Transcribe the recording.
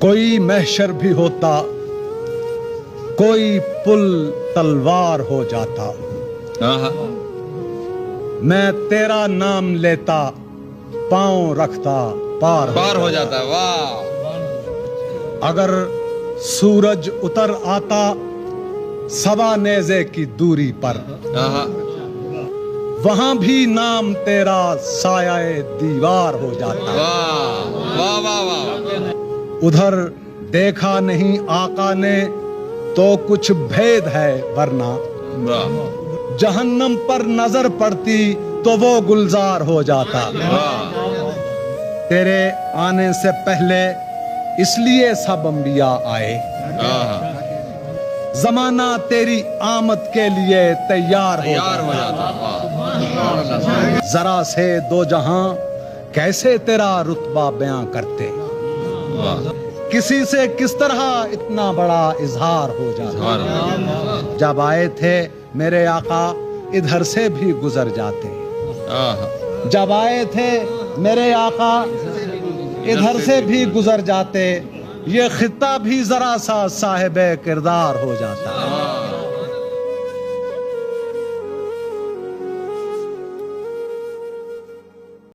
کوئی محشر بھی ہوتا، کوئی پل تلوار ہو جاتا، میں تیرا نام لیتا، پاؤں رکھتا پار ہو جاتا۔ واہ! اگر سورج اتر آتا سوا نیزے کی دوری پر، وہاں بھی نام تیرا سایہ دیوار ہو جاتا۔ واہ واہ واہ واہ! ادھر دیکھا نہیں آقا نے تو کچھ بھید ہے، ورنہ جہنم پر نظر پڑتی تو وہ گلزار ہو جاتا۔ تیرے آنے سے پہلے اس لیے سب انبیاء آئے، زمانہ تیری آمد کے لیے تیار ہو جاتا۔ ذرا سے دو جہاں کیسے تیرا رتبہ بیان کرتے، کسی سے کس طرح اتنا بڑا اظہار ہو جاتا۔ جب آئے تھے میرے آقا ادھر سے بھی گزر جاتے، جب آئے تھے میرے آقا ادھر سے بھی گزر جاتے، یہ خطہ بھی ذرا سا صاحب کردار ہو جاتا۔